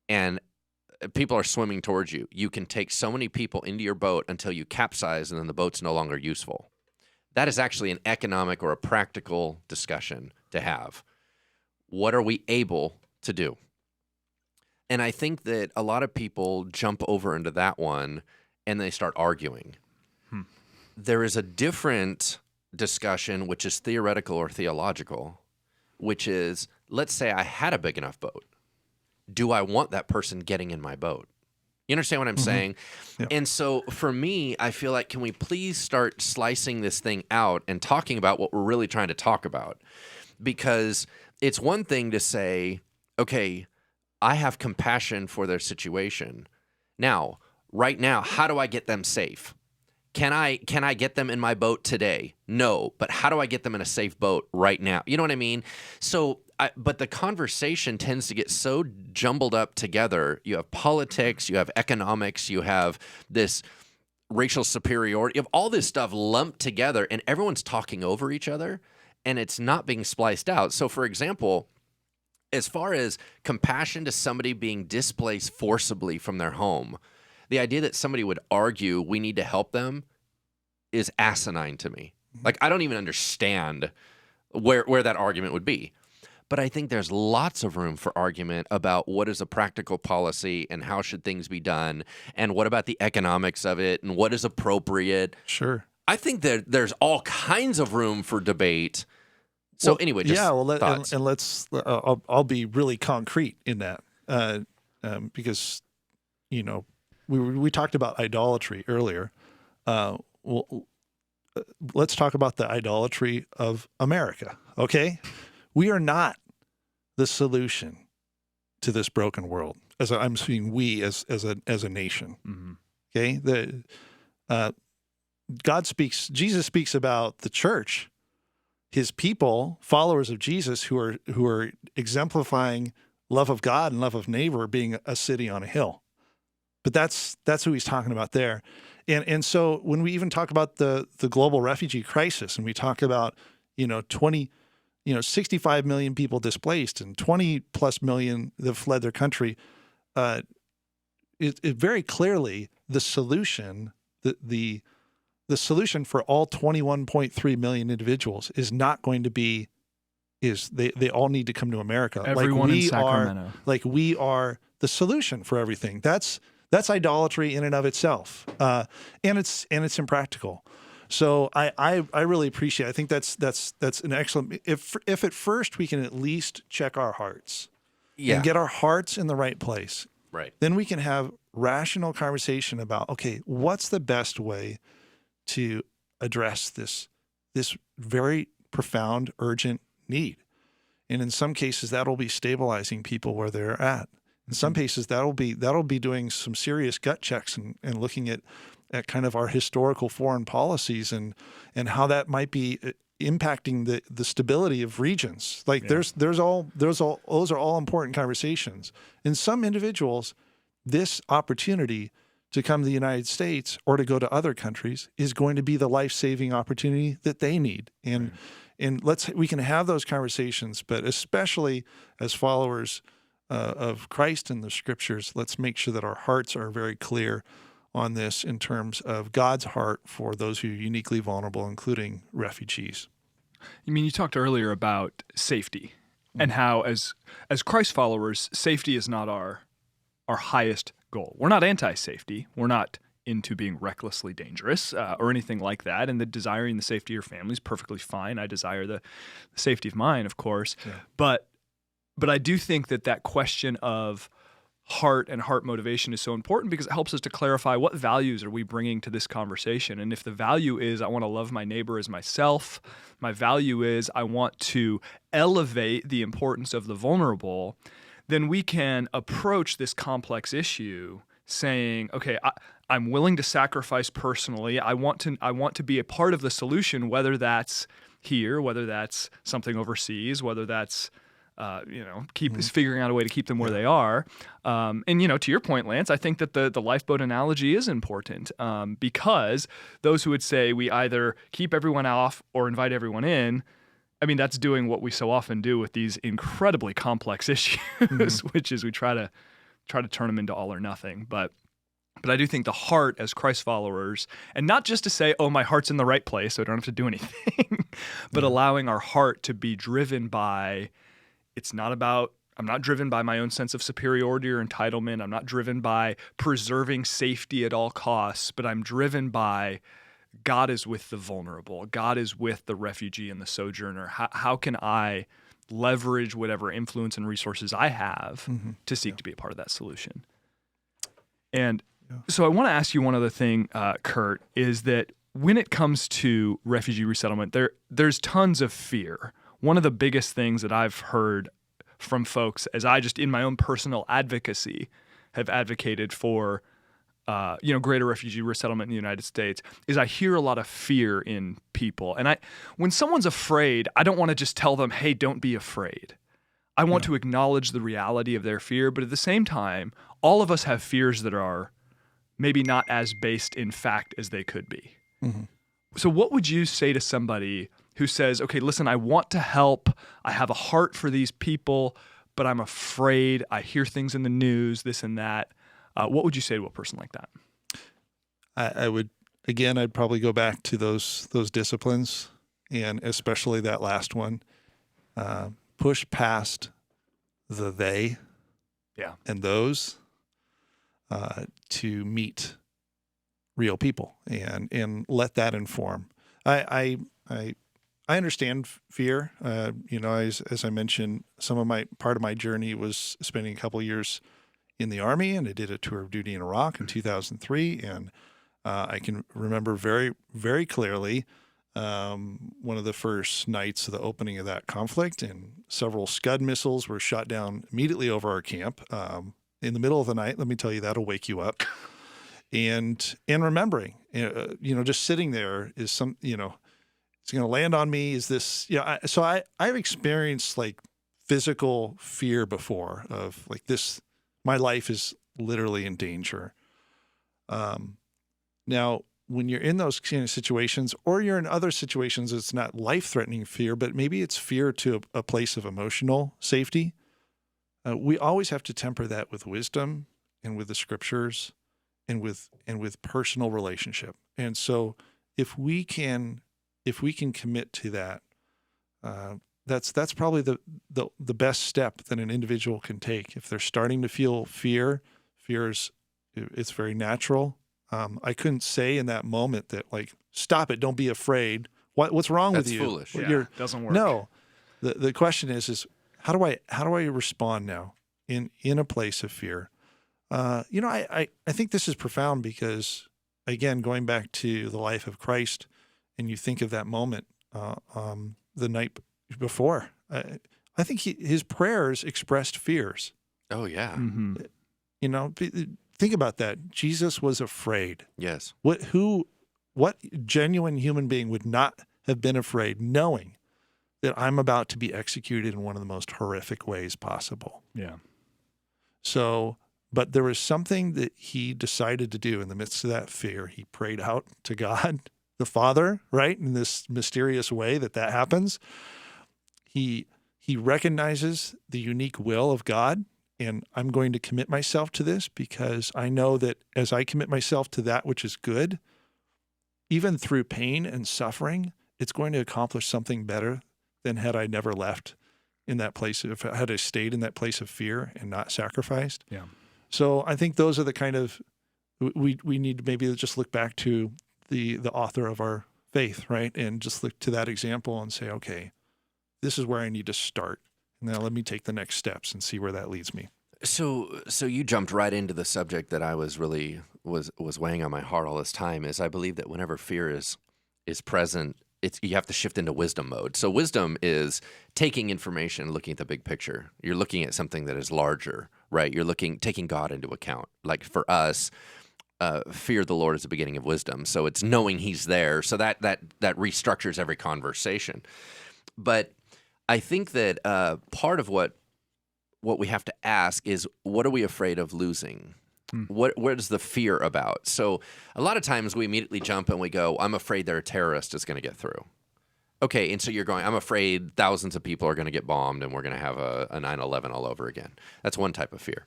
and people are swimming towards you, you can take so many people into your boat until you capsize and then the boat's no longer useful. That is actually an economic or a practical discussion to have. What are we able to do? And I think that a lot of people jump over into that one and they start arguing. There is a different discussion, which is theoretical or theological, which is, let's say I had a big enough boat. Do I want that person getting in my boat? You understand what I'm saying? Yeah. And so for me, I feel like, can we please start slicing this thing out and talking about what we're really trying to talk about? Because it's one thing to say, okay, I have compassion for their situation. Now, right now, how do I get them safe? Can I get them in my boat today? No, but how do I get them in a safe boat right now? You know what I mean? So, but the conversation tends to get so jumbled up together. You have politics, you have economics, you have this racial superiority, you have all this stuff lumped together, and everyone's talking over each other, and it's not being spliced out. So, for example, as far as compassion to somebody being displaced forcibly from their home, the idea that somebody would argue we need to help them is asinine to me. Like, I don't even understand where that argument would be. But I think there's lots of room for argument about what is a practical policy and how should things be done, and what about the economics of it and what is appropriate. Sure. I think that there's all kinds of room for debate. So anyway, just thoughts. And let's. I'll be really concrete in that because we talked about idolatry earlier. Let's talk about the idolatry of America. Okay, we are not the solution to this broken world. As I'm saying, we as a nation. Mm-hmm. Okay, Jesus speaks about the church, his people, followers of Jesus, who are exemplifying love of God and love of neighbor, being a city on a hill. But that's who he's talking about there. And so when we even talk about the global refugee crisis, and we talk about 65 million people displaced and 20 plus million that fled their country, it very clearly the solution the solution for all 21.3 million individuals is not going to be they all need to come to America. Everyone in Sacramento. We are the solution for everything. That's idolatry in and of itself, and it's impractical. So I really appreciate. I think that's an excellent. If at first we can at least check our hearts, and get our hearts in the right place, right, then we can have rational conversation about, okay, what's the best way to address this very profound, urgent need. And in some cases, that'll be stabilizing people where they're at. In some cases, that'll be doing some serious gut checks and looking at kind of our historical foreign policies and how that might be impacting the stability of regions. Like those are all important conversations. In some individuals, this opportunity to come to the United States or to go to other countries is going to be the life-saving opportunity that they need. And we can have those conversations, but especially as followers of Christ and the Scriptures, let's make sure that our hearts are very clear on this in terms of God's heart for those who are uniquely vulnerable, including refugees. I mean, you talked earlier about safety and how as Christ followers, safety is not our highest goal. We're not anti-safety. We're not into being recklessly dangerous or anything like that. And desiring the safety of your family is perfectly fine. I desire the safety of mine, of course. Yeah. But I do think that question of heart and heart motivation is so important because it helps us to clarify what values are we bringing to this conversation. And if the value is I want to love my neighbor as myself, my value is I want to elevate the importance of the vulnerable, then we can approach this complex issue saying, okay, I'm willing to sacrifice personally. I want to be a part of the solution, whether that's here, whether that's something overseas, whether that's figuring out a way to keep them where they are. And to your point, Lance, I think that the lifeboat analogy is important because those who would say we either keep everyone off or invite everyone in, I mean, that's doing what we so often do with these incredibly complex issues, which is we try to turn them into all or nothing. But I do think the heart as Christ followers, and not just to say, oh, my heart's in the right place, so I don't have to do anything, but allowing our heart to be driven by, I'm not driven by my own sense of superiority or entitlement. I'm not driven by preserving safety at all costs, but I'm driven by God is with the vulnerable. God is with the refugee and the sojourner. How can I leverage whatever influence and resources I have to seek to be a part of that solution? And so I want to ask you one other thing, Kirt, is that when it comes to refugee resettlement, there's tons of fear. One of the biggest things that I've heard from folks, as I just in my own personal advocacy have advocated for greater refugee resettlement in the United States, is I hear a lot of fear in people. And when someone's afraid, I don't want to just tell them, hey, don't be afraid. I want to acknowledge the reality of their fear, but at the same time, all of us have fears that are maybe not as based in fact as they could be. So what would you say to somebody who says, okay, listen, I want to help, I have a heart for these people, but I'm afraid, I hear things in the news, this and that. What would you say to a person like that? I would, again, I'd probably go back to those disciplines, and especially that last one. Push past the they and those to meet real people and let that inform. I understand fear. As I mentioned, part of my journey was spending a couple of years in the Army, and I did a tour of duty in Iraq in 2003. And I can remember very, very clearly one of the first nights of the opening of that conflict, and several Scud missiles were shot down immediately over our camp in the middle of the night. Let me tell you, that'll wake you up. And remembering, just sitting there is it's going to land on me. Is this, I've experienced like physical fear before of like this. My life is literally in danger. Now, when you're in those kind of situations, or you're in other situations, it's not life-threatening fear, but maybe it's fear to a place of emotional safety. We always have to temper that with wisdom and with the scriptures and with personal relationship. And so, if we can commit to that, that's probably the best step that an individual can take. If they're starting to feel fear it's very natural. I couldn't say in that moment that like, stop it, don't be afraid. What's wrong with you? That's foolish. Yeah, doesn't work. No, the question is how do I respond now in a place of fear? I think this is profound because, again, going back to the life of Christ, and you think of that moment the night before, I think his prayers expressed fears. Oh, yeah. Think about that. Jesus was afraid. Yes. What genuine human being would not have been afraid, knowing that I'm about to be executed in one of the most horrific ways possible? Yeah. So, but there was something that he decided to do in the midst of that fear. He prayed out to God, the Father, right? In this mysterious way that happens. He recognizes the unique will of God, and I'm going to commit myself to this because I know that as I commit myself to that which is good, even through pain and suffering, it's going to accomplish something better than had I never left in that place, had I stayed in that place of fear and not sacrificed. Yeah. So I think those are the kind of, we need to maybe just look back to the author of our faith, right? And just look to that example and say, okay, this is where I need to start. Now let me take the next steps and see where that leads me. So you jumped right into the subject that I was really was weighing on my heart all this time. Is I believe that whenever fear is present, you have to shift into wisdom mode. So wisdom is taking information, looking at the big picture. You're looking at something that is larger, right? You're taking God into account. Like for us, fear the Lord is the beginning of wisdom. So it's knowing He's there. So that restructures every conversation. But I think that part of what we have to ask is, what are we afraid of losing? What is the fear about? So a lot of times we immediately jump and we go, I'm afraid that a terrorist is going to get through. Okay, and so you're going, I'm afraid thousands of people are going to get bombed and we're going to have a 9/11 all over again. That's one type of fear.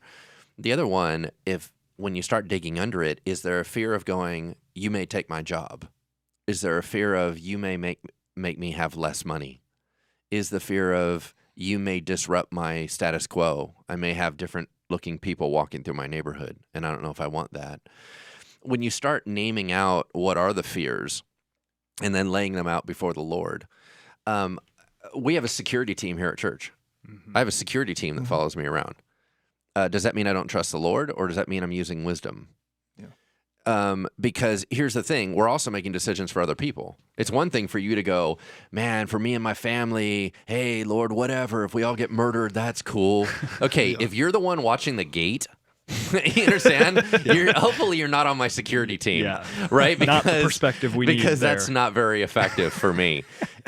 The other one, when you start digging under it, is there a fear of going, you may take my job? Is there a fear of, you may make me have less money? Is the fear of, you may disrupt my status quo? I may have different looking people walking through my neighborhood, and I don't know if I want that. When you start naming out what are the fears and then laying them out before the Lord, we have a security team here at church. I have a security team that follows me around. Does that mean I don't trust the Lord, or does that mean I'm using wisdom? Because here's the thing, we're also making decisions for other people. It's one thing for you to go, man, for me and my family, hey, Lord, whatever, if we all get murdered, that's cool. Okay, if you're the one watching the gate, you understand? Hopefully you're not on my security team, right? Not the perspective we need because there. that's not very effective for me.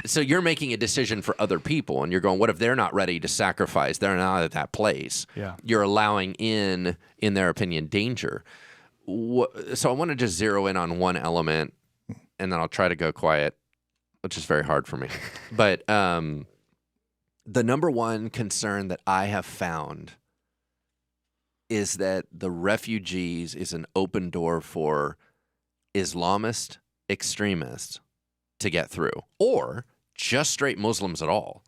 So you're making a decision for other people, and you're going, what if they're not ready to sacrifice? They're not at that place. You're allowing in their opinion, danger. So I want to just zero in on one element, and then I'll try to go quiet, which is very hard for me. But the number one concern that I have found is that the refugees is an open door for Islamist extremists to get through, or just straight Muslims at all.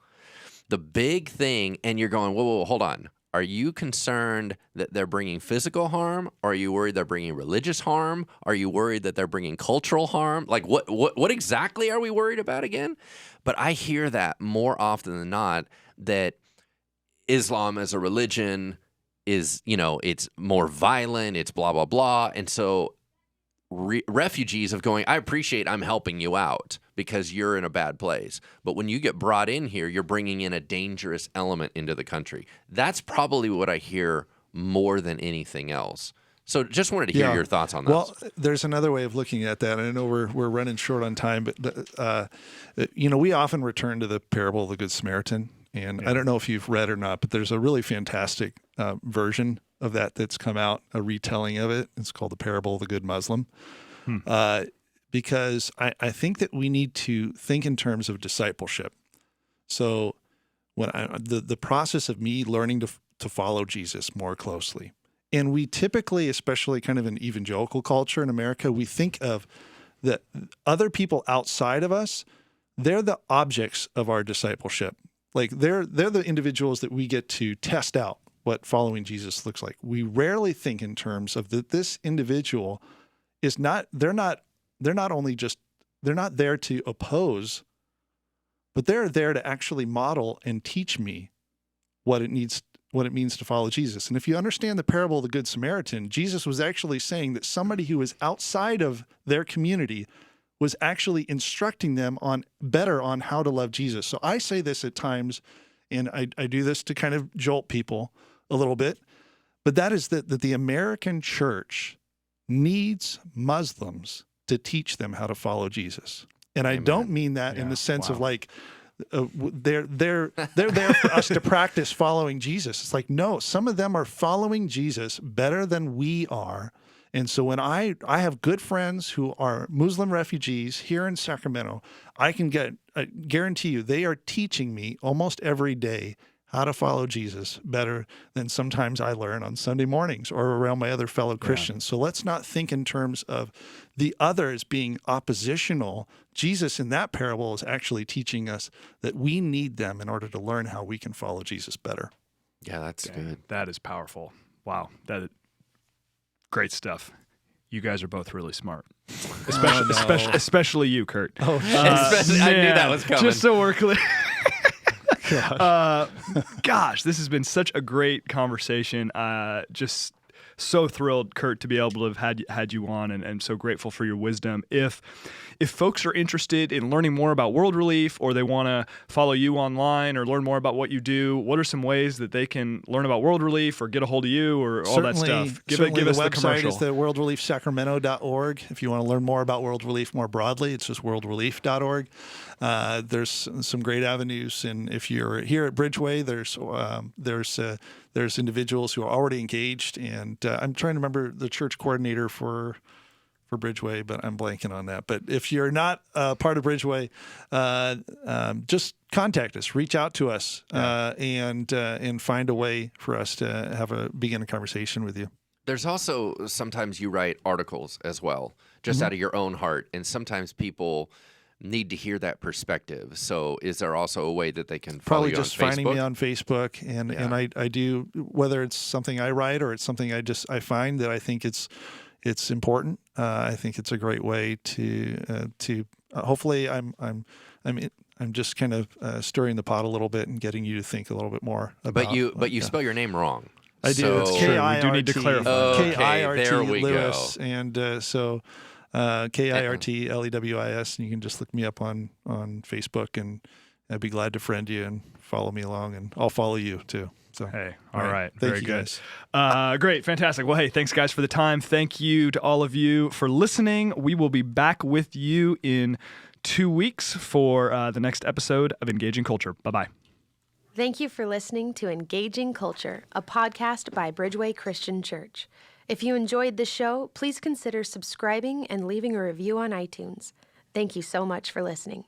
The big thing, and you're going, whoa, hold on. Are you concerned that they're bringing physical harm? Are you worried they're bringing religious harm? Are you worried that they're bringing cultural harm? Like, what exactly are we worried about again? But I hear that more often than not, that Islam as a religion is, it's more violent, it's blah, blah, blah. And so refugees of going, I appreciate I'm helping you out because you're in a bad place. But when you get brought in here, you're bringing in a dangerous element into the country. That's probably what I hear more than anything else. So just wanted to hear your thoughts on that. Well, there's another way of looking at that. I know we're running short on time, but we often return to the parable of the Good Samaritan. And I don't know if you've read or not, but there's a really fantastic version of that's come out, a retelling of it. It's called The Parable of the Good Muslim. Because I think that we need to think in terms of discipleship. So when the process of me learning to follow Jesus more closely, and we typically, especially kind of in evangelical culture in America, we think of the other people outside of us, they're the objects of our discipleship. Like they're the individuals that we get to test out what following Jesus looks like. We rarely think in terms of that this individual is not, they're not there to oppose, but they're there to actually model and teach me what it means to follow Jesus. And if you understand the parable of the Good Samaritan, Jesus was actually saying that somebody who was outside of their community was actually instructing them on how to love Jesus. So I say this at times, and I do this to kind of jolt people a little bit, but that is that the American church needs Muslims to teach them how to follow Jesus. And I don't mean that in the sense of like, they're there for us to practice following Jesus. It's like, no, some of them are following Jesus better than we are. And so when I have good friends who are Muslim refugees here in Sacramento, I guarantee you they are teaching me almost every day how to follow Jesus better than sometimes I learn on Sunday mornings or around my other fellow Christians. So let's not think in terms of the others being oppositional. Jesus in that parable is actually teaching us that we need them in order to learn how we can follow Jesus better. Yeah, that's good. That is powerful. Wow. Great stuff. You guys are both really smart, especially you, Kirt. I knew that was coming. Just so we're clear. Gosh, this has been such a great conversation. Just so thrilled, Kirt, to be able to have had you on, and so grateful for your wisdom. If folks are interested in learning more about World Relief, or they want to follow you online or learn more about what you do, what are some ways that they can learn about World Relief or get a hold of you or all that stuff? Give us the commercial. Website is the worldreliefsacramento.org. If you want to learn more about World Relief more broadly, it's just worldrelief.org. There's some great avenues, and if you're here at Bridgeway, there's individuals who are already engaged, and I'm trying to remember the church coordinator for Bridgeway, but I'm blanking on that. But if you're not part of Bridgeway, just contact us, reach out to us, and find a way for us to begin a conversation with you. There's also sometimes you write articles as well, just out of your own heart, and sometimes people need to hear that perspective. So is there also a way that they can follow probably you just on Facebook? finding me on Facebook, and I do, whether it's something I write or it's something I find that I think it's important. I think it's a great way to hopefully I'm just kind of stirring the pot a little bit and getting you to think a little bit more about. But you spell your name wrong. I do. So, It's True. K-I-R-T. We do need to clarify. Okay, there we Lewis, go. and so Kirt Lewis, and you can just look me up on Facebook, and I'd be glad to friend you and follow me along, and I'll follow you too. So Hey, all right. Thank Very you, good. guys. Great, fantastic. Well, hey, thanks guys for the time. Thank you to all of you for listening. We will be back with you in 2 weeks for the next episode of Engaging Culture. Bye-bye. Thank you for listening to Engaging Culture, a podcast by Bridgeway Christian Church. If you enjoyed the show, please consider subscribing and leaving a review on iTunes. Thank you so much for listening.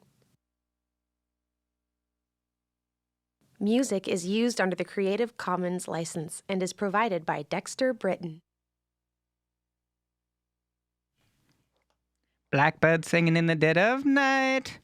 Music is used under the Creative Commons license and is provided by Dexter Britton. Blackbird singing in the dead of night.